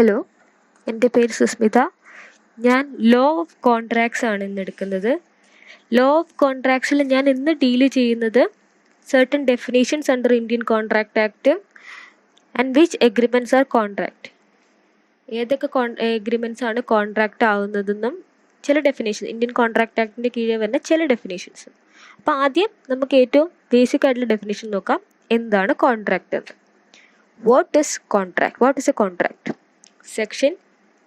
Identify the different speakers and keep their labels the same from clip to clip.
Speaker 1: Hello, എൻ്റെ പേര് സുസ്മിത. ഞാൻ ലോ ഓഫ് കോൺട്രാക്ട്സ് ആണ് ഇന്ന് എടുക്കുന്നത്. ലോ ഓഫ് കോൺട്രാക്ട്സിൽ ഞാൻ ഇന്ന് ഡീൽ ചെയ്യുന്നത് certain definitions under Indian Contract Act and which agreements are contract. ഏതൊക്കെ എഗ്രിമെൻറ്റ്സ് ആണ് കോൺട്രാക്റ്റ് ആവുന്നതെന്നും ചില ഡെഫിനേഷൻ ഇന്ത്യൻ കോൺട്രാക്ട് ആക്ടിൻ്റെ കീഴിൽ വരുന്ന ചില ഡെഫിനേഷൻസ്. അപ്പോൾ ആദ്യം നമുക്ക് ഏറ്റവും ബേസിക് ആയിട്ടുള്ള ഡെഫിനേഷൻ നോക്കാം. എന്താണ് കോൺട്രാക്റ്റ് എന്ന്? What is contract? What is A contract? Section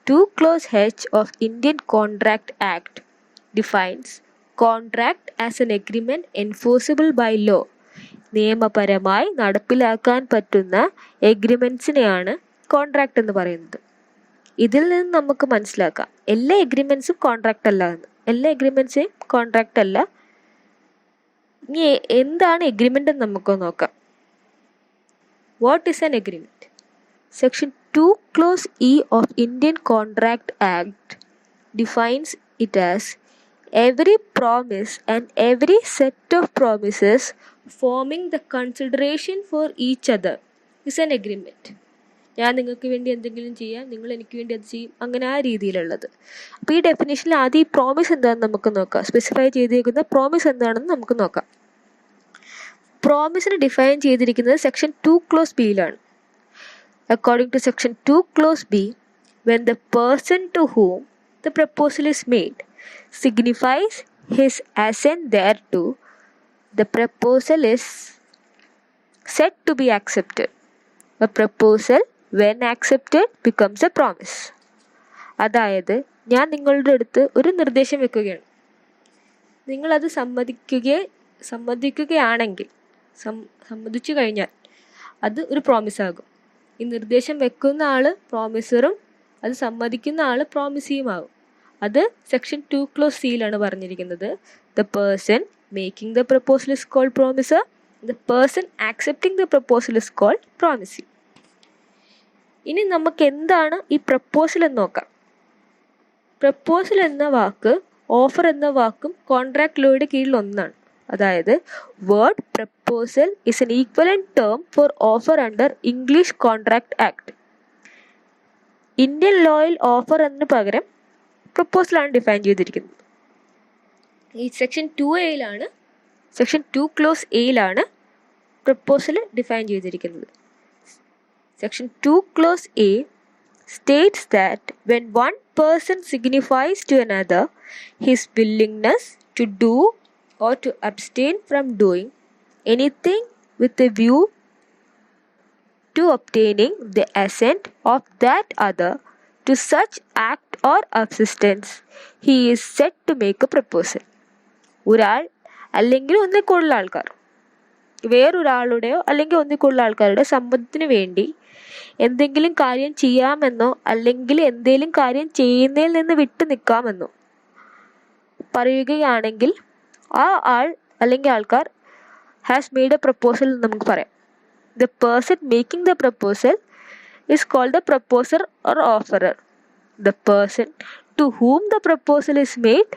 Speaker 1: 2 Clause H of Indian Contract Act defines contract as an agreement enforceable by law. നിയമപരമായി നടപ്പിലാക്കാൻ പറ്റുന്ന എഗ്രിമെൻറ്റ്സിനെയാണ് കോൺട്രാക്റ്റ് എന്ന് പറയുന്നത്. ഇതിൽ നിന്ന് നമുക്ക് മനസ്സിലാക്കാം എല്ലാ എഗ്രിമെൻറ്റ്സും കോൺട്രാക്റ്റ് അല്ല എന്ന്. എല്ലാ എഗ്രിമെൻറ്റ്സും കോൺട്രാക്റ്റ് അല്ല. ഇനി എന്താണ് എഗ്രിമെൻ്റ് എന്ന് നമുക്ക് നോക്കാം. What is an agreement? Section 2 Clause E of Indian Contract Act defines it as every promise and every set of promises forming the consideration for each other is an agreement. ഞാൻ നിങ്ങൾക്ക് വേണ്ടി എന്തെങ്കിലും ചെയ്യാം, നിങ്ങൾ എനിക്ക് വേണ്ടി അത് ചെയ്യും, അങ്ങനെ ആ രീതിയിലുള്ളത്. അപ്പോൾ ഈ ഡെഫിനേഷനിൽ ആദ്യം ഈ പ്രോമിസ് എന്താണെന്ന് നമുക്ക് നോക്കാം. സ്പെസിഫൈ ചെയ്തിരിക്കുന്ന പ്രോമിസ് എന്താണെന്ന് നമുക്ക് നോക്കാം. പ്രോമിസിന് ഡിഫൈൻ ചെയ്തിരിക്കുന്നത് section 2 Clause Bയിലാണ്. According to Section 2 Clause B, when the person to whom the proposal is made signifies his assent thereto, the proposal is said to be accepted. A proposal, when accepted, becomes a promise. അതായത് ഞാൻ നിങ്ങളുടെ അടുത്ത് ഒരു നിർദ്ദേശം വെക്കുകയാണ്. നിങ്ങളത് സമ്മതിക്കുകയാണെങ്കിൽ സമ്മതിച്ചു കഴിഞ്ഞാൽ അത് ഒരു പ്രോമിസാകും. ഈ നിർദ്ദേശം വെക്കുന്ന ആൾ പ്രോമിസറും അത് സമ്മതിക്കുന്ന ആൾ പ്രോമിസിയുമാകും. അത് സെക്ഷൻ 2 Clause Cയിലാണ് പറഞ്ഞിരിക്കുന്നത്. The person making the proposal is called promisor. The person accepting the proposal is called promisee. ഇനി നമുക്ക് എന്താണ് ഈ പ്രപ്പോസൽ എന്ന് നോക്കാം. പ്രപ്പോസൽ എന്ന വാക്ക് ഓഫർ എന്ന വാക്കും കോൺട്രാക്ട് ലോയുടെ കീഴിൽ ഒന്നാണ്. അതായത് word proposal is an equivalent term for offer under English contract act. Indian ലോയിൽ ഓഫർ എന്നതിന് പകരം പ്രപ്പോസലാണ് ഡിഫൈൻ ചെയ്തിരിക്കുന്നത്. ഈ സെക്ഷൻ 2A സെക്ഷൻ 2 Clause Aയിലാണ് പ്രപ്പോസൽ ഡിഫൈൻ ചെയ്തിരിക്കുന്നത്. Section 2 Clause A states that when one person signifies to another his willingness to do or to abstain from doing anything with a view to obtaining the assent of that other to such act or assistance, he is said to make a proposal. ഒരാൾ അല്ലെങ്കിൽ ഒന്നിൽ കൂടുതൽ ആൾക്കാർ വേറൊരാളുടെയോ അല്ലെങ്കിൽ ഒന്നിൽ കൂടുതൽ ആൾക്കാരുടെ സമ്മതത്തിന് വേണ്ടി എന്തെങ്കിലും കാര്യം ചെയ്യാമെന്നോ അല്ലെങ്കിൽ എന്തെങ്കിലും കാര്യം ചെയ്യുന്നതിൽ നിന്ന് വിട്ടു നിൽക്കാമെന്നോ പറയുകയാണെങ്കിൽ ആ ആൾ അല്ലെങ്കിൽ ആൾക്കാർ ഹാസ് മെയ്ഡ് എ പ്രപ്പോസൽ എന്ന് നമുക്ക് പറയാം. The person making the proposal is called the proposer or offerer. The person to whom the proposal is made,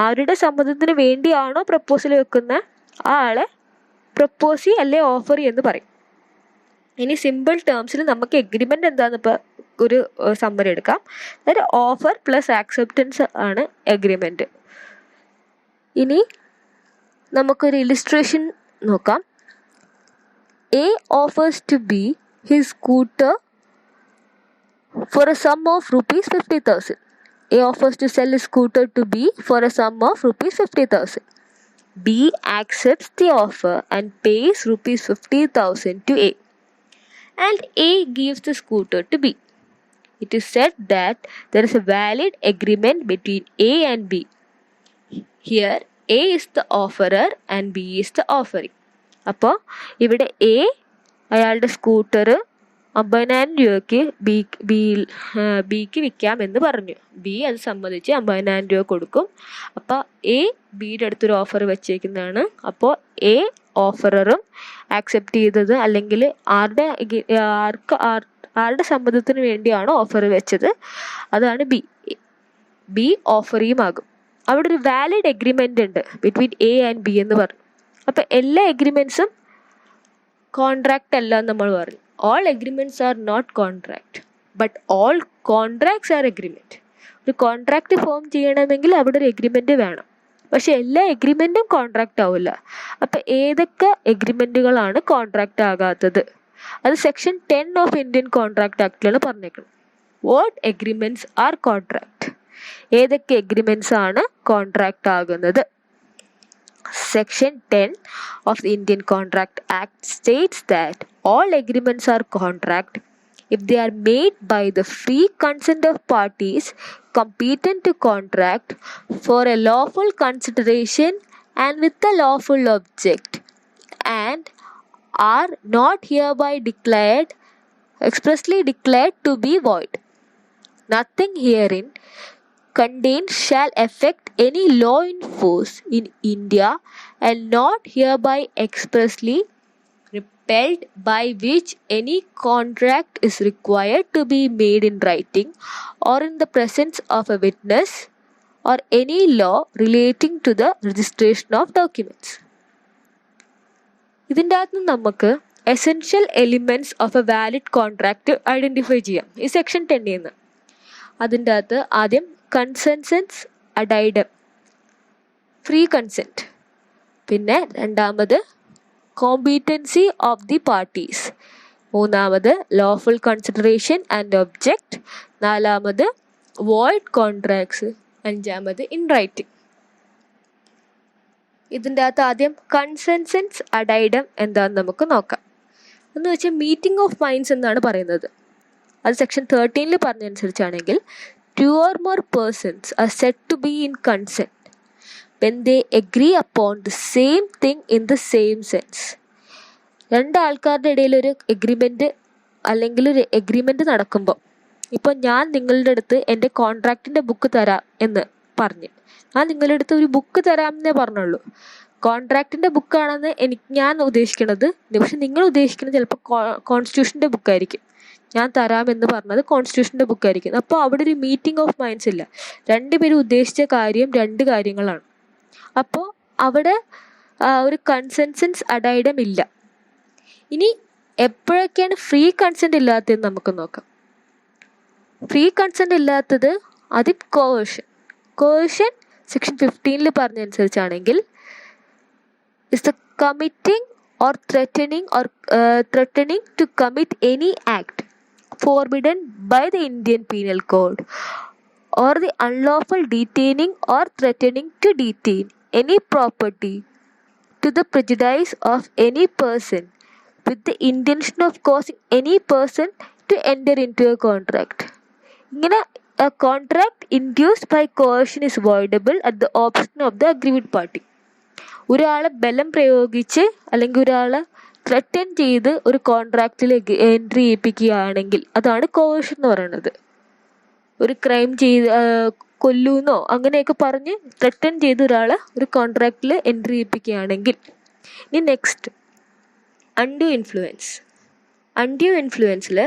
Speaker 1: ആരുടെ സമ്മതത്തിന് വേണ്ടിയാണോ പ്രപ്പോസൽ വെക്കുന്ന ആ ആളെ പ്രപ്പോസി അല്ലെ ഓഫറി എന്ന് പറയും. ഇനി സിമ്പിൾ ടേംസിൽ നമുക്ക് എഗ്രിമെൻ്റ് എന്താണെന്ന് ഇപ്പോൾ ഒരു സമ്മറി എടുക്കാം. അതായത് ഓഫർ പ്ലസ് ആക്സെപ്റ്റൻസ് ആണ് എഗ്രിമെൻറ്റ്. ഇനി നമുക്കൊരു ഇലിസ്ട്രേഷൻ നോക്കാം. A offers to B his scooter for a sum of rupees 50,000. A offers to sell his scooter to B for a sum of rupees 50,000. B accepts the offer and pays rupees 50,000 to A, and A gives the scooter to B. It is said that there is a valid agreement between A and B. Here A is the offerer and B is the offering. അപ്പോൾ ഇവിടെ A അയാളുടെ scooter 50,000 രൂപയ്ക്ക് ബിക്ക് വിൽക്കാമെന്ന് പറഞ്ഞു. B അത് സമ്മതിച്ച് 50,000 രൂപ കൊടുക്കും. അപ്പോൾ A ബിയുടെ അടുത്തൊരു ഓഫർ വെച്ചേക്കുന്നതാണ്. അപ്പോൾ A ഓഫററും ആക്സെപ്റ്റ് ചെയ്തത് അല്ലെങ്കിൽ ആരുടെ സമ്മതത്തിന് വേണ്ടിയാണോ ഓഫർ വെച്ചത് അതാണ് ബി ഓഫറിയുമാകും. അവിടെ ഒരു വാലിഡ് എഗ്രിമെൻ്റ് ഉണ്ട് ബിറ്റ്വീൻ A ആൻഡ് B എന്ന് പറഞ്ഞു. അപ്പോൾ എല്ലാ എഗ്രിമെൻറ്റ്സും കോൺട്രാക്റ്റ് അല്ല എന്ന് നമ്മൾ പറഞ്ഞു. All agreements are not contract. But all contracts are agreement. ഒരു കോൺട്രാക്റ്റ് ഫോം ചെയ്യണമെങ്കിൽ അവിടെ ഒരു എഗ്രിമെൻറ്റ് വേണം. പക്ഷെ എല്ലാ എഗ്രിമെൻറ്റും കോൺട്രാക്റ്റ് ആവില്ല. അപ്പം ഏതൊക്കെ എഗ്രിമെൻറ്റുകളാണ് കോൺട്രാക്റ്റ് ആകാത്തത്? അത് സെക്ഷൻ 10 ഓഫ് ഇന്ത്യൻ കോൺട്രാക്ട് ആക്ടിലാണ് പറഞ്ഞേക്കുന്നത്. What agreements R contract? ഏതൊക്കെ എഗ്രിമെൻറ്റ്സ് ആണ് കോൺട്രാക്റ്റ് ആകുന്നത്? Section 10 of the Indian Contract Act states that all agreements are contract if they are made by the free consent of parties competent to contract for a lawful consideration and with a lawful object, and are not hereby expressly declared to be void. Nothing herein contained shall affect any law in force in India and not hereby expressly repealed, by which any contract is required to be made in writing or in the presence of a witness, or any law relating to the registration of documents. ഇതിൻ്റെ അകത്ത് നമുക്ക് essential elements of A valid contract identify ചെയ്യാം ഈ section 10 നിന്ന്. അതിൻ്റെ അകത്ത് ആദ്യം consensus അഡൈഡം, free consent. പിന്നെ രണ്ടാമത് കോമ്പീറ്റൻസി ഓഫ് ദി പാർട്ടീസ്. മൂന്നാമത് ലോഫുൾ കൺസിഡറേഷൻ ആൻഡ് ഒബ്ജക്റ്റ്. നാലാമത് വോയിഡ് കോൺട്രാക്ട്സ്. അഞ്ചാമത് ഇൻ റൈറ്റിംഗ്. ഇതിൻ്റെ അകത്ത് ആദ്യം കൺസെൻസസ് അഡൈഡം എന്താണെന്ന് നമുക്ക് നോക്കാം. എന്ന് വെച്ചാൽ മീറ്റിംഗ് ഓഫ് മൈൻഡ്സ് എന്നാണ് പറയുന്നത്. അത് section 13 പറഞ്ഞനുസരിച്ചാണെങ്കിൽ 2 or more persons are said to be in consent when they agree upon the same thing in the same sense. രണ്ടാൾക്കാരുടെ ഇടയിൽ ഒരു എഗ്രിമെൻറ്റ് അല്ലെങ്കിൽ ഒരു എഗ്രിമെൻറ്റ് നടക്കുമ്പോൾ, ഇപ്പോൾ ഞാൻ നിങ്ങളുടെ അടുത്ത് എൻ്റെ കോൺട്രാക്റ്റിൻ്റെ ബുക്ക് തരാം എന്ന് പറഞ്ഞ്, ഞാൻ നിങ്ങളുടെ അടുത്ത് ഒരു ബുക്ക് തരാമെന്നേ പറഞ്ഞുള്ളൂ. കോൺട്രാക്റ്റിൻ്റെ ബുക്കാണെന്ന് ഞാൻ ഉദ്ദേശിക്കുന്നത്, പക്ഷെ നിങ്ങൾ ഉദ്ദേശിക്കുന്നത് ചിലപ്പോൾ കോൺസ്റ്റിറ്റ്യൂഷൻ്റെ ബുക്കായിരിക്കും. ഞാൻ തരാമെന്ന് പറഞ്ഞത് കോൺസ്റ്റിറ്റ്യൂഷൻ്റെ ബുക്കായിരിക്കും. അപ്പോൾ അവിടെ ഒരു മീറ്റിംഗ് ഓഫ് മൈൻഡ്സ് ഇല്ല. രണ്ടുപേരും ഉദ്ദേശിച്ച കാര്യം രണ്ട് കാര്യങ്ങളാണ്. അപ്പോൾ അവിടെ ഒരു കൺസെൻസസ് അഡൈഡം ഇല്ല. ഇനി എപ്പോഴൊക്കെയാണ് ഫ്രീ കൺസെൻറ്റ് ഇല്ലാത്തതെന്ന് നമുക്ക് നോക്കാം. ഫ്രീ കൺസെൻറ്റ് ഇല്ലാത്തത് ആദ്യം കോവേർഷൻ section 15 പറഞ്ഞനുസരിച്ചാണെങ്കിൽ is the committing or threatening to commit any act forbidden by the Indian Penal Code, or the unlawful detaining or threatening to detain any property to the prejudice of any person with the intention of causing any person to enter into a contract. ഇങ്ങനെ a contract induced by coercion is voidable at the option of the aggrieved party. ഒരാളെ ബലം പ്രയോഗിച്ച് അല്ലെങ്കിൽ ഒരാളെ threaten ചെയ്ത് ഒരു കോൺട്രാക്റ്റിൽ entry ചെയ്യിപ്പിക്കുകയാണെങ്കിൽ അതാണ് കോവേർഷൻ എന്ന് പറയുന്നത്. ഒരു ക്രൈം കൊല്ലൂന്നോ അങ്ങനെയൊക്കെ പറഞ്ഞ് ത്രെറ്റൻ ചെയ്ത് ഒരാളെ ഒരു കോൺട്രാക്റ്റിൽ എൻട്രി ചെയ്യിപ്പിക്കുകയാണെങ്കിൽ. ഇനി നെക്സ്റ്റ് അൺഡ്യൂ ഇൻഫ്ലുവൻസ്. അൺഡ്യൂ ഇൻഫ്ലുവൻസിൽ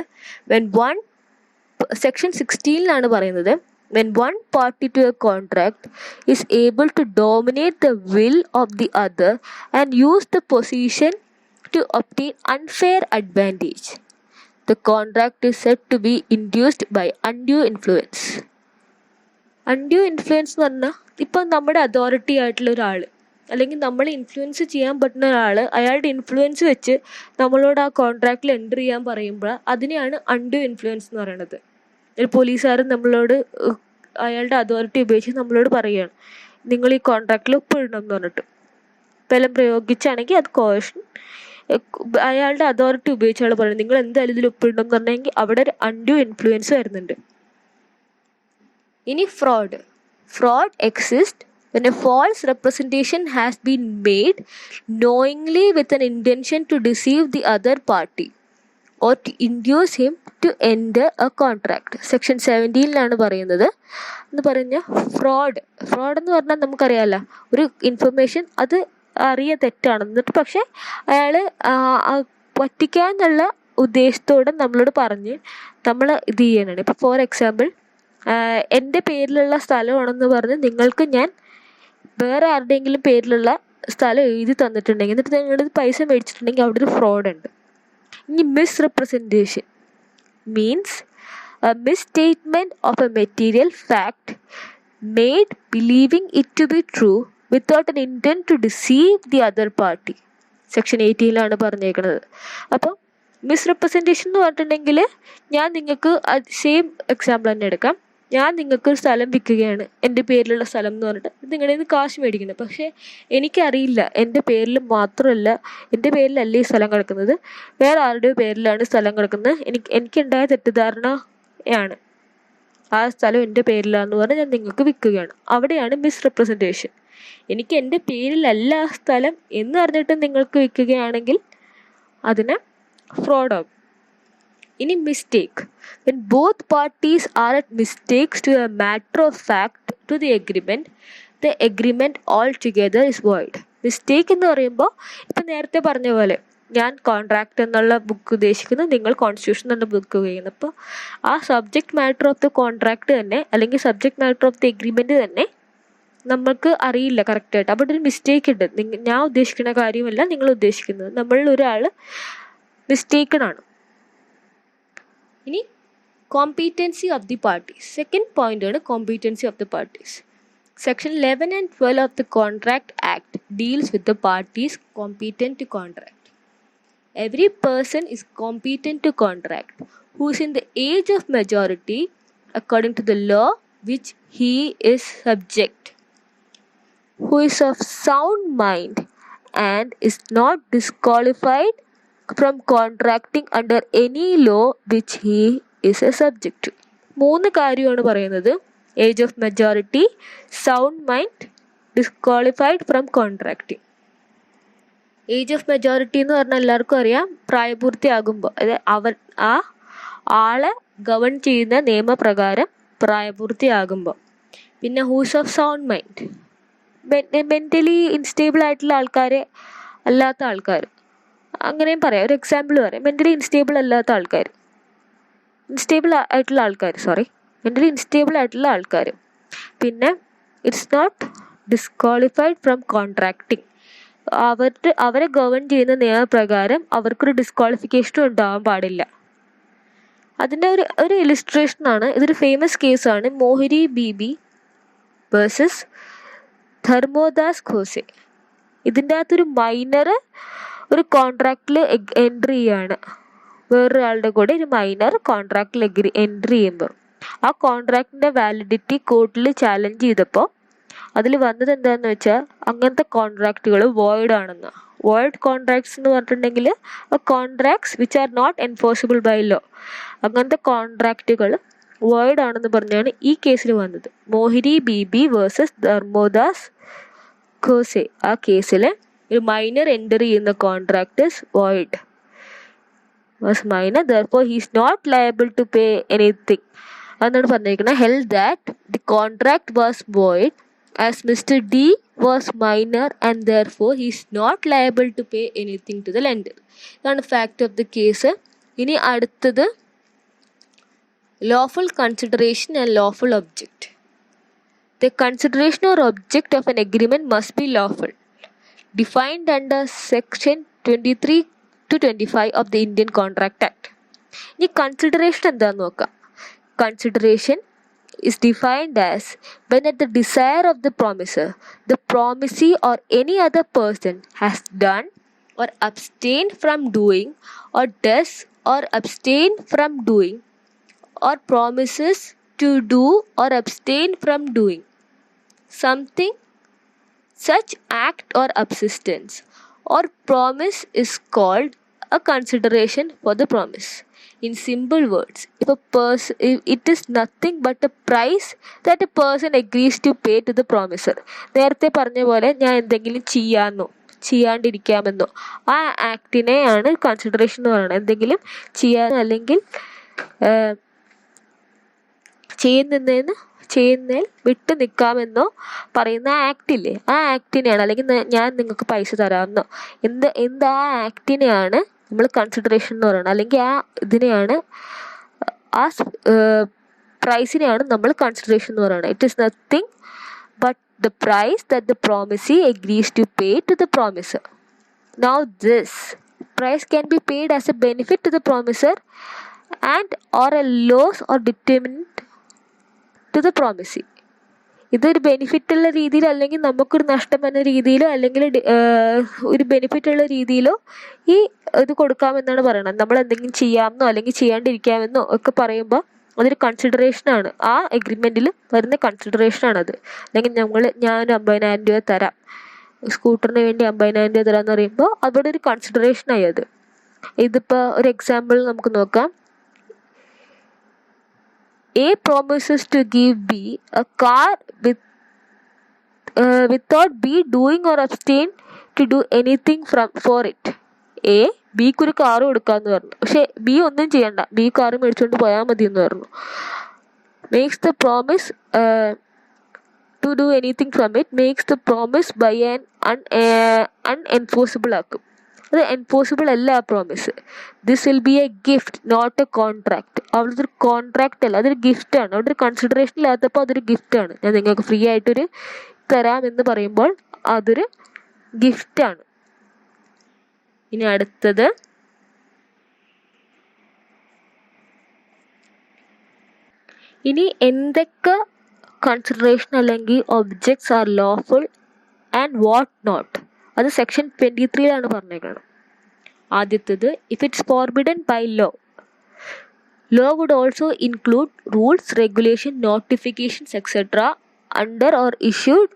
Speaker 1: സെക്ഷൻ 16 പറയുന്നത്, when one party to a contract is able to dominate the will of the other and use the position to obtain unfair advantage, the contract is said to be induced by undue influence. Undue influence എന്ന് പറഞ്ഞാൽ ഇപ്പം നമ്മുടെ authority ആയിട്ടുള്ള ഒരാൾ അല്ലെങ്കിൽ നമ്മൾ influence ചെയ്യാൻ പറ്റുന്ന ഒരാൾ അയാളുടെ ഇൻഫ്ലുവൻസ് വെച്ച് നമ്മളോട് ആ കോൺട്രാക്റ്റിൽ എൻ്റർ ചെയ്യാൻ പറയുമ്പോൾ അതിനെയാണ് അൺഡ്യൂ ഇൻഫ്ലുവൻസ് എന്ന് പറയുന്നത്. ഒരു പോലീസുകാരൻ നമ്മളോട് അയാളുടെ അതോറിറ്റി ഉപയോഗിച്ച് നമ്മളോട് പറയുകയാണ് നിങ്ങൾ ഈ കോൺട്രാക്റ്റിൽ ഒപ്പിടണം എന്ന് പറഞ്ഞിട്ട് ബലം പ്രയോഗിച്ചാണെങ്കിൽ അത് കോവേർഷൻ. അയാളുടെ അതോറിറ്റി ഉപയോഗിച്ച് അയാൾ പറയുന്നത് നിങ്ങൾ എന്തായാലും ഇതിൽ ഒപ്പിടണം എന്ന് പറഞ്ഞെങ്കിൽ അവിടെ ഒരു അൺഡ്യൂ ഇൻഫ്ലുവൻസ് വരുന്നുണ്ട്. ഇനി fraud exist when a false representation has been made knowingly with an intention to deceive the other party or to induce him to enter a contract. Section 17 പറയുന്നത് എന്ന് പറഞ്ഞാൽ ഫ്രോഡ് എന്ന് പറഞ്ഞാൽ നമുക്കറിയാമല്ലോ, ഒരു ഇൻഫർമേഷൻ അത് തെറ്റാണ് എന്നിട്ട് പക്ഷെ അയാൾ പറ്റിക്കാന്നുള്ള ഉദ്ദേശത്തോടെ നമ്മളോട് പറഞ്ഞ് നമ്മൾ ഇത് ചെയ്യാനാണ്. ഇപ്പോൾ ഫോർ എക്സാമ്പിൾ എൻ്റെ പേരിലുള്ള സ്ഥലമാണെന്ന് പറഞ്ഞ് നിങ്ങൾക്ക് ഞാൻ വേറെ ആരുടെയെങ്കിലും പേരിലുള്ള സ്ഥലം എഴുതി തന്നിട്ടുണ്ടെങ്കിൽ എന്നിട്ട് നിങ്ങളുടെ പൈസ മേടിച്ചിട്ടുണ്ടെങ്കിൽ അവിടെ ഒരു ഫ്രോഡ് ഉണ്ട്. ഇനി misrepresentation means a misstatement of a material fact made believing it to be true without an intent to deceive the other party. Section 18 പറഞ്ഞേക്കുന്നത്. അപ്പോൾ മിസ്റെപ്രസെൻറ്റേഷൻ എന്ന് പറഞ്ഞിട്ടുണ്ടെങ്കിൽ ഞാൻ നിങ്ങൾക്ക് സെയിം എക്സാമ്പിൾ തന്നെ എടുക്കാം. ഞാൻ നിങ്ങൾക്ക് ഒരു സ്ഥലം വിൽക്കുകയാണ്, എൻ്റെ പേരിലുള്ള സ്ഥലം എന്ന് പറഞ്ഞിട്ട് നിങ്ങളുടെ നിന്ന് കാശ് മേടിക്കുന്നത്. പക്ഷേ എനിക്കറിയില്ല എൻ്റെ പേരിൽ മാത്രമല്ല, എൻ്റെ പേരിലല്ല ഈ സ്ഥലം കിടക്കുന്നത്, വേറെ ആരുടെയോ പേരിലാണ് സ്ഥലം കിടക്കുന്നത്. എനിക്കുണ്ടായ തെറ്റിദ്ധാരണയാണ് ആ സ്ഥലം എൻ്റെ പേരിലാണെന്ന് പറഞ്ഞ് ഞാൻ നിങ്ങൾക്ക് വിൽക്കുകയാണ്. അവിടെയാണ് മിസ്റെപ്രസെൻറ്റേഷൻ. എനിക്ക് എൻ്റെ പേരിലല്ല ആ സ്ഥലം എന്ന് അറിഞ്ഞിട്ട് നിങ്ങൾക്ക് വിൽക്കുകയാണെങ്കിൽ അതിന് ഫ്രോഡാകും. ഇനി mistake. When both parties are at mistakes to a matter of fact to the agreement altogether is void. Mistake എന്ന് പറയുമ്പോൾ ഇപ്പം നേരത്തെ പറഞ്ഞ പോലെ ഞാൻ കോൺട്രാക്ട് എന്നുള്ള ബുക്ക് ഉദ്ദേശിക്കുന്നു, നിങ്ങൾ കോൺസ്റ്റിറ്റ്യൂഷൻ എന്നുള്ള ബുക്ക് ചെയ്യുന്നു. അപ്പോൾ ആ subject matter of the contract തന്നെ അല്ലെങ്കിൽ subject matter of the agreement തന്നെ നമ്മൾക്ക് അറിയില്ല കറക്റ്റായിട്ട്. അപ്പോൾ ഒരു മിസ്റ്റേക്ക് ഉണ്ട്. ഞാൻ ഉദ്ദേശിക്കുന്ന കാര്യമല്ല നിങ്ങൾ ഉദ്ദേശിക്കുന്നത്. നമ്മളിൽ ഒരാൾ മിസ്റ്റേക്കണാണ്. ഇനി competency of the parties. Second point ആണ് competency of the parties. Section 11 and 12 of the Contract Act deals with the parties competent to contract. Every person is competent to contract who is in the age of majority according to the law which he is subject, who is of sound mind and is not disqualified from contracting under any law which he is a subject to. 3 കാര്യമാണ് പറയുന്നത്. Age of majority, sound mind, disqualified from contracting. Age of majority എന്ന് പറഞ്ഞാൽ എല്ലാവർക്കും അറിയാം, പ്രായപൂർത്തിയാകുമ്പോൾ, അതായത് ആ ആളെ ഗവൺ ചെയ്യുന്ന നിയമപ്രകാരം പ്രായപൂർത്തിയാകുമ്പോൾ. പിന്നെ who's of sound mind, mentally instable ആയിട്ടുള്ള ആൾക്കാരെ അല്ലാത്ത ആൾക്കാർ, അങ്ങനെയും പറയാം. ഒരു എക്സാമ്പിൾ പറയാം. മെൻ്റലി ഇൻസ്റ്റേബിൾ ആയിട്ടുള്ള ആൾക്കാർ. പിന്നെ it's not disqualified from contracting. അവരെ ഗവൺ ചെയ്യുന്ന നിയമപ്രകാരം അവർക്കൊരു ഡിസ്ക്വാളിഫിക്കേഷനും ഉണ്ടാവാൻ പാടില്ല. അതിൻ്റെ ഒരു ഇലിസ്ട്രേഷനാണ്. ഇതൊരു ഫേമസ് കേസാണ്, മോഹിരി ബീബി വേഴ്സസ് ധർമ്മോദാസ് ഖോസെ. ഇതിൻ്റെ അകത്തൊരു മൈനർ ഒരു കോൺട്രാക്റ്റിൽ എൻട്രി ചെയ്യാണ്. വേറൊരാളുടെ കൂടെ ഒരു മൈനർ കോൺട്രാക്റ്റിൽ എൻട്രി ചെയ്യുമ്പോൾ ആ കോൺട്രാക്റ്റിൻ്റെ വാലിഡിറ്റി കോർട്ടിൽ ചാലഞ്ച് ചെയ്തപ്പോൾ അതിൽ വന്നത് എന്താണെന്ന് വെച്ചാൽ അങ്ങനത്തെ കോൺട്രാക്റ്റുകൾ വോയിഡ് ആണെന്ന്. വോയിഡ് കോൺട്രാക്ട്സ് എന്ന് പറഞ്ഞിട്ടുണ്ടെങ്കിൽ contracts which are not enforceable by law, അങ്ങനത്തെ കോൺട്രാക്റ്റുകൾ വോയിഡ് ആണെന്ന് പറഞ്ഞാണ് ഈ കേസിൽ വന്നത്. മോഹിരി ബീബി വേഴ്സസ് ധർമ്മോദാസ് ഖോസെ. ആ കേസിൽ ഒരു മൈനർ എൻ്റർ ചെയ്യുന്ന contract is void, was minor, therefore he is not liable to pay anything. അതാണ് പറഞ്ഞിരിക്കുന്നത്. held that the contract was void as Mr. D was minor and therefore he is not liable to pay anything to the lender. ഇതാണ് fact of the case. ഇനി അടുത്തത് lawful consideration and lawful object. The consideration or object of an agreement must be lawful, defined under section 23 to 25 of the Indian Contract Act. ഇനി consideration എന്താണെന്ന് നോക്കാം. Consideration is defined as when at the desire of the promisor, the promisee or any other person has done or abstained from doing or does or abstain from doing or promises to do or abstain from doing something, such act or subsistence or promise is called a consideration for the promise. In simple words, if it is nothing but a price that a person agrees to pay to the promisor. നേരത്തെ പറഞ്ഞ പോലെ ഞാൻ എന്തെങ്കിലും ചെയ്യാണ്ടിരിക്കാമെന്നോ ആ ആക്ടിനെയാണ് consideration എന്ന് പറയുന്നത്. എന്തെങ്കിലും ചെയ്യാൻ അല്ലെങ്കിൽ ചെയ്യുന്നതിൽ വിട്ടു നിൽക്കാമെന്നോ പറയുന്ന ആക്ടില്ലേ, ആ ആക്ടിനെയാണ്, അല്ലെങ്കിൽ ഞാൻ നിങ്ങൾക്ക് പൈസ തരാമെന്നോ എന്ത് ആ ആക്ടിനെയാണ് നമ്മൾ കൺസിഡറേഷൻ എന്ന് പറയുന്നത്. അല്ലെങ്കിൽ ആ ഇതിനെയാണ്, ആ പ്രൈസിനെയാണ് നമ്മൾ കൺസിഡറേഷൻ എന്ന് പറയുന്നത്. It is nothing but the price that the promisee agrees to pay to the promisor. Now this price can be paid as a benefit to the promisor and or a loss or detriment to the promisee. ഇതൊരു benefit ഉള്ള രീതിയിലോ അല്ലെങ്കിൽ നമുക്കൊരു നഷ്ടം എന്ന രീതിയിലോ അല്ലെങ്കിൽ ഒരു ബെനിഫിറ്റ് ഉള്ള രീതിയിലോ ഈ ഇത് കൊടുക്കാമെന്നാണ് പറയുന്നത്. നമ്മൾ എന്തെങ്കിലും ചെയ്യാമെന്നോ അല്ലെങ്കിൽ ചെയ്യാണ്ടിരിക്കാമെന്നോ ഒക്കെ പറയുമ്പോൾ അതൊരു കൺസിഡറേഷനാണ്, ആ എഗ്രിമെൻറ്റിൽ വരുന്ന കൺസിഡറേഷനാണത്. അല്ലെങ്കിൽ ഞാൻ 50,000 രൂപ തരാം, സ്കൂട്ടറിന് വേണ്ടി 50,000 രൂപ തരാമെന്ന് പറയുമ്പോൾ അവിടെ ഒരു കൺസിഡറേഷനായി അത്. ഇതിപ്പോൾ ഒരു എക്സാമ്പിൾ നമുക്ക് നോക്കാം. A promises to give B a car without B doing or abstain to do anything for it. A ബിക്ക് ഒരു കാറ് കൊടുക്കാമെന്ന് പറഞ്ഞു, പക്ഷെ ബി ഒന്നും ചെയ്യണ്ട, ബി കാറ് മേടിച്ചുകൊണ്ട് പോയാൽ മതി എന്ന് പറഞ്ഞു. Makes the promise to do anything from it, makes the promise by unenforceable ആക്കും. അത് എൻഫോഴ്സിബിൾ അല്ല ആ promise. This will be a gift not a contract. അവിടുത്തെ ഒരു കോൺട്രാക്റ്റ് അല്ല, അതൊരു ഗിഫ്റ്റാണ്. അവിടെ ഒരു കൺസിഡറേഷൻ ഇല്ലാത്തപ്പോൾ അതൊരു ഗിഫ്റ്റാണ്. ഞാൻ നിങ്ങൾക്ക് ഫ്രീ ആയിട്ടൊരു തരാമെന്ന് പറയുമ്പോൾ അതൊരു ഗിഫ്റ്റാണ്. ഇനി അടുത്തത് എന്തൊക്കെ കൺസിഡറേഷൻ അല്ലെങ്കിൽ objects are lawful and what not, അത് സെക്ഷൻ 23 പറഞ്ഞേക്കണം. ആദ്യത്തേത്, if it's forbidden by law. Law would also include rules, regulation, notifications, etc. under or issued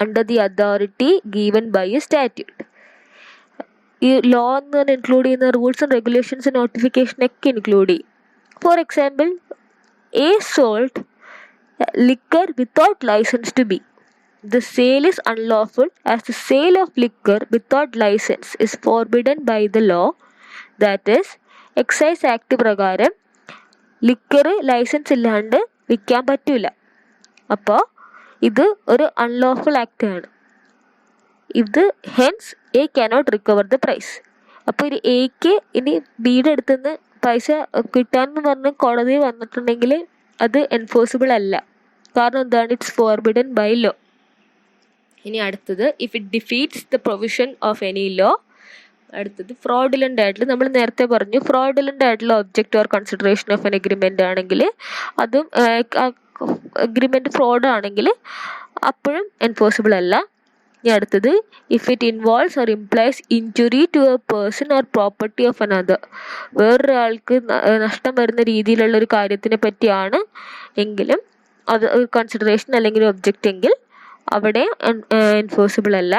Speaker 1: under the authority given by a statute. ഈ law എന്ന് പറഞ്ഞാൽ include ചെയ്യുന്ന റൂൾസും റെഗുലേഷൻസും നോട്ടിഫിക്കേഷനൊക്കെ include ചെയ്യും. For example, A sold liquor without license to B. The sale is unlawful as the sale of liquor without license is forbidden by the law. That is, excise act പ്രകാരം liquor licence ഇല്ലാണ്ട് വിൽക്കാൻ പറ്റില്ല. അപ്പോൾ ഇത് ഒരു unlawful act ആണ്. ഇത് hence A cannot recover the price. അപ്പോൾ ഒരു എക്ക് ഇനി ബിയുടെ അടുത്തുനിന്ന് പൈസ കിട്ടാമെന്ന് പറഞ്ഞ് കോടതി വന്നിട്ടുണ്ടെങ്കിൽ അത് എൻഫോഴ്സിബിൾ അല്ല. കാരണം എന്താണ്? It's forbidden by law. ഇനി അടുത്തത്, if it defeats the provision of any law. അടുത്തത് ഫ്രോഡുലൻ്റ് ആയിട്ടുള്ള, നമ്മൾ നേരത്തെ പറഞ്ഞു ഫ്രോഡുലൻ്റ് ആയിട്ടുള്ള object or consideration of an agreement ആണെങ്കിൽ അതും എഗ്രിമെൻറ്റ് ഫ്രോഡ് ആണെങ്കിൽ അപ്പോഴും എൻഫോഴ്സിബിൾ അല്ല. ഇനി അടുത്തത്, if it involves or implies injury to a person or property of another. വേറൊരാൾക്ക് നഷ്ടം വരുന്ന രീതിയിലുള്ള ഒരു കാര്യത്തിനെ പറ്റിയാണ് എങ്കിലും അത് കൺസിഡറേഷൻ അല്ലെങ്കിൽ ഒബ്ജക്റ്റ് എങ്കിൽ അവിടെ എൻഫോഴ്സിബിൾ അല്ല.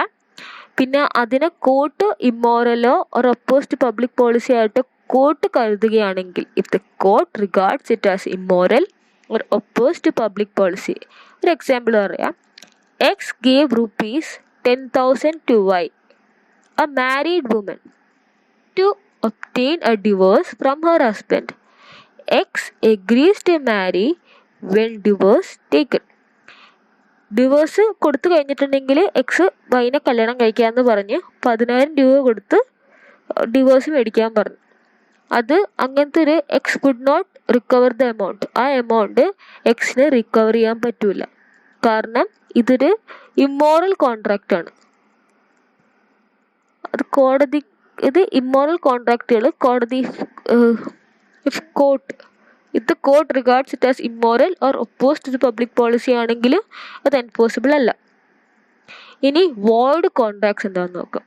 Speaker 1: പിന്നെ അതിനെ കോർട്ട് ഇമ്മോറലോ ഓർ ഒപ്പോസ്റ്റ് പബ്ലിക് പോളിസി ആയിട്ട് കോർട്ട് കരുതുകയാണെങ്കിൽ, if the court regards it as immoral or opposed public policy. ഒരു എക്സാമ്പിൾ പറയാം. X gave ₹10,000 to Y, a married woman, to obtain a divorce from her husband. X agrees to marry when divorce taken. Divorce കൊടുത്തു കഴിഞ്ഞിട്ടുണ്ടെങ്കിൽ X വൈനെ കല്യാണം കഴിക്കാമെന്ന് പറഞ്ഞ് 10,000 രൂപ കൊടുത്ത് divorce മേടിക്കാൻ പറഞ്ഞു. അത് അങ്ങനത്തെ ഒരു X could not recover the amount. ആ എമൗണ്ട് എക്സിന് റിക്കവർ ചെയ്യാൻ പറ്റൂല. കാരണം ഇതൊരു ഇമ്മോറൽ കോൺട്രാക്റ്റ് ആണ്. അത് കോടതി, ഇത് ഇമ്മോറൽ കോൺട്രാക്റ്റുകൾ കോടതി if court regards it as immoral or opposed to public policy ആണെങ്കിൽ അത് എൻഫോഴ്സിബിൾ അല്ല. ഇനി വോയിഡ് കോൺട്രാക്ട്സ് എന്താണെന്ന് നോക്കാം.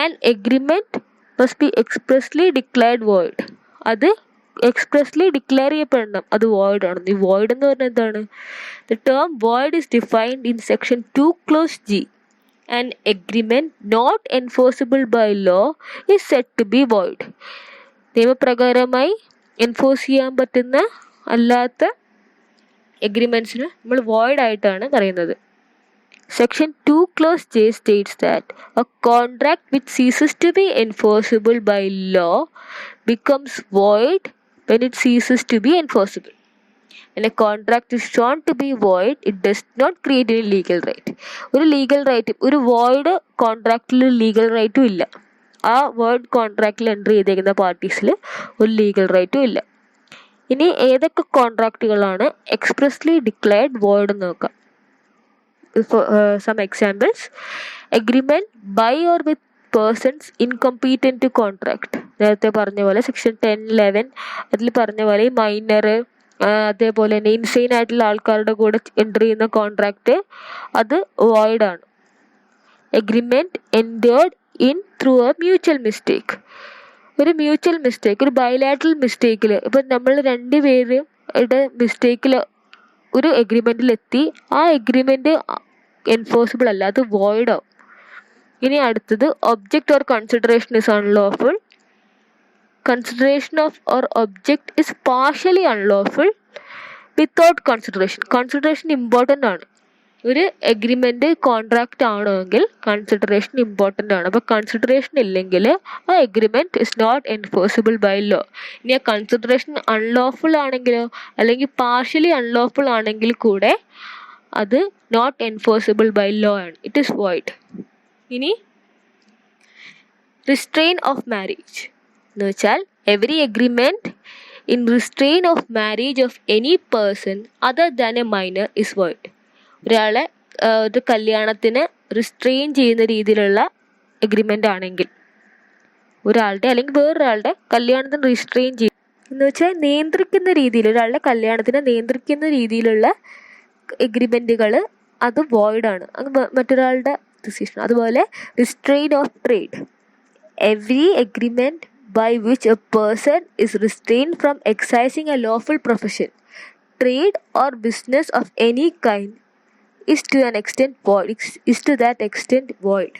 Speaker 1: An agreement must be expressly declared void. അത് എക്സ്പ്രസ്ലി ഡിക്ലെയർ ചെയ്യപ്പെടണം അത് വോയിഡ് ആണെന്ന്. ഈ വോയിഡ് എന്ന് പറഞ്ഞാൽ എന്താണ്? The term void is defined in section 2 clause G. An agreement not enforceable by law is said to be void. നിയമപ്രകാരമായി enforce ചെയ്യാൻ പറ്റുന്ന അല്ലാത്ത എഗ്രിമെൻറ്റ്സിന് നമ്മൾ വോയിഡ് ആയിട്ടാണ് പറയുന്നത്. Section 2 clause J states that a contract which ceases to be enforceable by law becomes void when it ceases to be enforceable. When a contract is shown to be void, it does not create any legal right. ഒരു legal right, ഒരു void കോൺട്രാക്റ്റിൽ legal റൈറ്റും ഇല്ല. ആ word കോൺട്രാക്റ്റിൽ entry ചെയ്തേക്കുന്ന പാർട്ടീസിൽ ഒരു legal റൈറ്റും ഇല്ല. ഇനി ഏതൊക്കെ കോൺട്രാക്റ്റുകളാണ് എക്സ്പ്രസ്ലി ഡിക്ലെയർഡ് വോയിഡ് എന്ന് നോക്കാം. Some examples: agreement by or with persons incompetent to contract. നേരത്തെ പറഞ്ഞ പോലെ സെക്ഷൻ 10-11 അതിൽ പറഞ്ഞ പോലെ ഈ മൈനർ അതേപോലെ തന്നെ ഇൻസെയിൻ ആയിട്ടുള്ള ആൾക്കാരുടെ കൂടെ എൻ്റർ ചെയ്യുന്ന കോൺട്രാക്റ്റ് അത് വോയിഡ് ആണ്. Agreement entered in through a mutual mistake. ഒരു മ്യൂച്വൽ മിസ്റ്റേക്ക്, ഒരു ബൈലാറ്ററൽ മിസ്റ്റേക്കിൽ ഇപ്പം നമ്മൾ രണ്ടുപേരുടെ മിസ്റ്റേക്കിൽ ഒരു എഗ്രിമെൻറ്റിലെത്തി, ആ എഗ്രിമെൻറ്റ് എൻഫോഴ്സിബിൾ അല്ല, അത് വോയിഡ് ആവും. ഇനി അടുത്തത് object or consideration is unlawful. Consideration of or object is partially unlawful without consideration. Consideration important ആണ്. ഒരു എഗ്രിമെൻ്റ് കോൺട്രാക്റ്റ് ആണെങ്കിൽ കൺസിഡറേഷൻ ഇമ്പോർട്ടൻ്റ് ആണ്. അപ്പോൾ കൺസിഡറേഷൻ ഇല്ലെങ്കിൽ ആ agreement is not enforceable by law. ഇനി ആ കൺസിഡറേഷൻ അൺലോഫുൾ ആണെങ്കിലോ അല്ലെങ്കിൽ പാർഷ്യലി അൺലോഫുൾ ആണെങ്കിൽ കൂടെ അത് നോട്ട് എൻഫോഴ്സിബിൾ ബൈ ലോ ആണ്, ഇറ്റ് ഈസ് വോയിഡ്. ഇനി റിസ്ട്രെയിൻ ഓഫ് മാരേജ് എന്ന് വെച്ചാൽ every agreement in restrain of marriage of any person other than A minor is void. ഒരാളെ ഒരു കല്യാണത്തിന് റിസ്ട്രെയിൻ ചെയ്യുന്ന രീതിയിലുള്ള എഗ്രിമെൻ്റ് ആണെങ്കിൽ, ഒരാളുടെ അല്ലെങ്കിൽ വേറൊരാളുടെ കല്യാണത്തിന് റിസ്ട്രെയിൻ ചെയ്യും എന്ന് വെച്ചാൽ നിയന്ത്രിക്കുന്ന രീതിയിൽ, ഒരാളുടെ കല്യാണത്തിനെ നിയന്ത്രിക്കുന്ന രീതിയിലുള്ള എഗ്രിമെൻറ്റുകൾ അത് വോയിഡാണ്, അത് മറ്റൊരാളുടെ ഡിസിഷൻ. അതുപോലെ restrain of trade, every agreement by which a person is restrained from exercising a lawful profession, trade or business of any kind is to an extent void, is to that extent void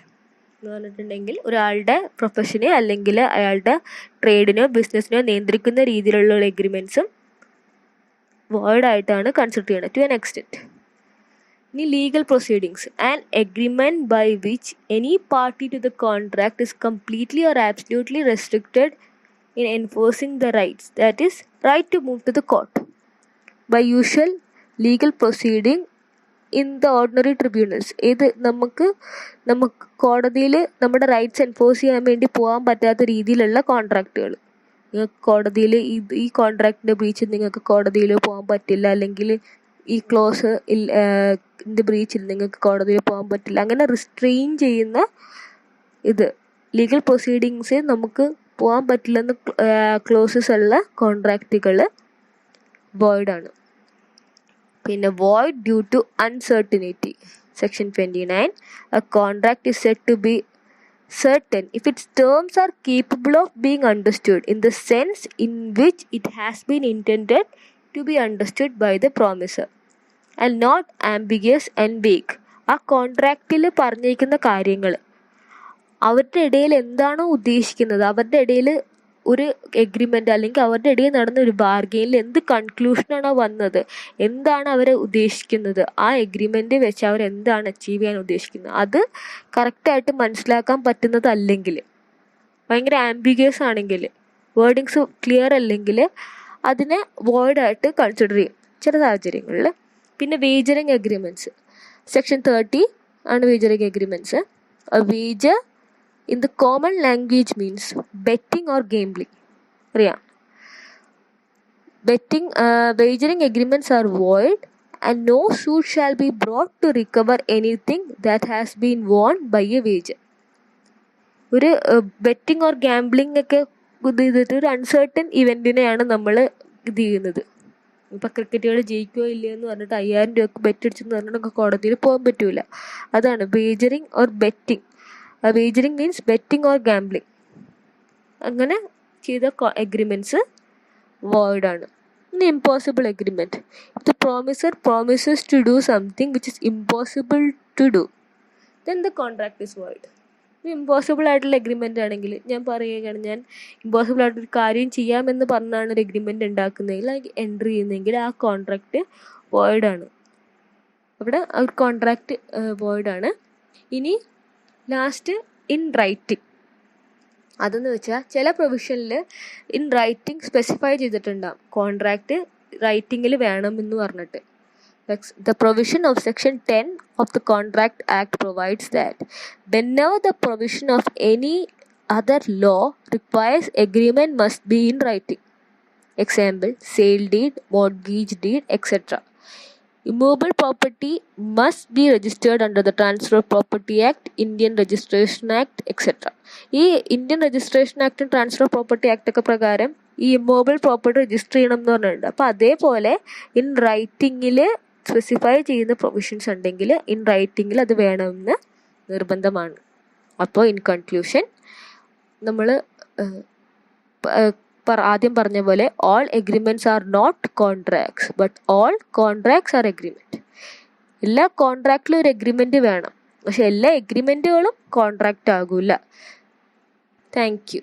Speaker 1: എന്ന് പറഞ്ഞിട്ടുണ്ടെങ്കിൽ ഒരാളുടെ പ്രൊഫഷനെ അല്ലെങ്കിൽ അയാളുടെ ട്രേഡിനോ ബിസിനസ്സിനോ നിയന്ത്രിക്കുന്ന രീതിയിലുള്ള എഗ്രിമെൻറ്റ്സും വോയിഡായിട്ടാണ് കൺസിഡർ ചെയ്യുന്നത് ടു ആൻ എക്സ്റ്റെൻറ്റ്. ഇനി legal proceedings. An agreement by which any party to the contract is completely or absolutely restricted in enforcing the rights, that is right to move to the court by usual legal proceeding in the ordinary tribunals. ഇത് നമുക്ക് കോടതിയിൽ നമ്മുടെ rights enforce ചെയ്യാൻ വേണ്ടി പോകാൻ പറ്റാത്ത രീതിയിലുള്ള കോൺട്രാക്റ്റുകൾ. നിങ്ങൾക്ക് കോടതിയിൽ ഈ കോൺട്രാക്റ്റിൻ്റെ ബ്രീച്ച് നിങ്ങൾക്ക് കോടതിയിൽ പോകാൻ പറ്റില്ല, അല്ലെങ്കിൽ ഈ ക്ലോസ് ബ്രീച്ചിൽ നിങ്ങൾക്ക് കോടതിയിൽ പോകാൻ പറ്റില്ല, അങ്ങനെ റിസ്ട്രെയിൻ ചെയ്യുന്ന ഇത് ലീഗൽ പ്രൊസീഡിങ്സ് നമുക്ക് പോകാൻ പറ്റില്ലെന്ന് ക്ലോസസ് ഉള്ള കോൺട്രാക്റ്റുകൾ വോയിഡാണ്. പിന്നെ void due to uncertainty. Section 29, a contract is said to be certain if its terms are capable of being understood in the sense in which it has been intended to be understood by the promisor and not ambiguous and vague. ആ കോൺട്രാക്റ്റിൽ പറഞ്ഞിരിക്കുന്ന കാര്യങ്ങൾ അവരുടെ ഇടയിൽ എന്താണോ ഉദ്ദേശിക്കുന്നത്, അവരുടെ ഇടയിൽ ഒരു എഗ്രിമെൻ്റ് അല്ലെങ്കിൽ അവരുടെ ഇടയിൽ നടന്ന ഒരു ബാർഗെയിനിൽ എന്ത് കൺക്ലൂഷനാണോ വന്നത്, എന്താണ് അവർ ഉദ്ദേശിക്കുന്നത്, ആ എഗ്രിമെൻ്റ് വെച്ച് അവർ എന്താണ് അച്ചീവ് ചെയ്യാൻ ഉദ്ദേശിക്കുന്നത്, അത് കറക്റ്റായിട്ട് മനസ്സിലാക്കാൻ പറ്റുന്നതല്ലെങ്കിൽ, ഭയങ്കര ആംബിഗ്യസ് ആണെങ്കിൽ, വേർഡിങ്സ് ക്ലിയർ അല്ലെങ്കിൽ അതിനെ വോയിഡായിട്ട് കൺസിഡർ ചെയ്യും ചില സാഹചര്യങ്ങളിൽ. പിന്നെ വേജറിങ് എഗ്രിമെൻറ്റ്സ്. സെക്ഷൻ 30 ആണ് wagering agreements. Wager in the common language means betting or gambling. അറിയാം, betting wagering agreements are void and no suit shall be brought to recover anything that has been won by a wager. ഒരു betting or gambling ഒക്കെ ഇത് ചെയ്തിട്ട് ഒരു uncertain ഇവൻറ്റിനെയാണ് നമ്മൾ ഇത് ചെയ്യുന്നത്. ഇപ്പം ക്രിക്കറ്റുകൾ ജയിക്കുകയോ ഇല്ലയോ എന്ന് പറഞ്ഞിട്ട് 5000 രൂപയ്ക്ക് ബെറ്റ് അടിച്ചെന്ന് പറഞ്ഞിട്ട് കോടതിയിൽ പോകാൻ പറ്റില്ല. അതാണ് wagering or betting. Wagering means betting or gambling. അങ്ങനെ ചെയ്ത എഗ്രിമെൻറ്റ്സ് വോയിഡാണ്. ഇനി impossible agreement. The promisor promises to do something which is impossible to do, then the contract is void. Impossible ആയിട്ടുള്ള എഗ്രിമെൻ്റ് ആണെങ്കിൽ, ഞാൻ പറയുകയാണ്, ഞാൻ ഇമ്പോസിബിൾ ആയിട്ടൊരു കാര്യം ചെയ്യാമെന്ന് പറഞ്ഞാണ് ഒരു എഗ്രിമെൻ്റ് ഉണ്ടാക്കുന്നതെങ്കിൽ, അല്ലെങ്കിൽ എൻ്റർ ചെയ്യുന്നതെങ്കിൽ ആ കോൺട്രാക്റ്റ് വോയിഡാണ്. അവിടെ ആ കോൺട്രാക്റ്റ് വോയിഡാണ്. ഇനി ലാസ്റ്റ് ഇൻ റൈറ്റിംഗ്. അതെന്ന് വെച്ചാൽ ചില പ്രൊവിഷനിൽ ഇൻ റൈറ്റിംഗ് സ്പെസിഫൈ ചെയ്തിട്ടുണ്ടാകും കോൺട്രാക്റ്റ് റൈറ്റിങ്ങിൽ വേണമെന്ന് പറഞ്ഞിട്ട്. The provision of section 10 of the Contract Act provides that whenever the provision of any other law requires agreement must be in writing. Example, sale deed, mortgage deed, etc. Immovable property must be registered under the transfer of property act, Indian registration act etcetera. ഈ Indian registration ആക്ടും transfer of property act ഒക്കെ പ്രകാരം ഈ immovable property register ചെയ്യണം എന്ന് പറഞ്ഞിട്ടുണ്ട്. അപ്പോൾ അതേപോലെ ഇൻ റൈറ്റിങ്ങിൽ സ്പെസിഫൈ ചെയ്യുന്ന പ്രൊവിഷൻസ് ഉണ്ടെങ്കിൽ ഇൻ റൈറ്റിങ്ങിൽ അത് വേണമെന്ന് നിർബന്ധമാണ്. അപ്പോൾ ഇൻ കൺക്ലൂഷൻ നമ്മൾ ആദ്യം പറഞ്ഞ പോലെ all agreements are not contracts but all contracts are agreement. എല്ലാ കോൺട്രാക്റ്റിലും ഒരു എഗ്രിമെൻറ്റ് വേണം, പക്ഷെ എല്ലാ എഗ്രിമെൻറ്റുകളും കോൺട്രാക്റ്റ് ആകില്ല. Thank U.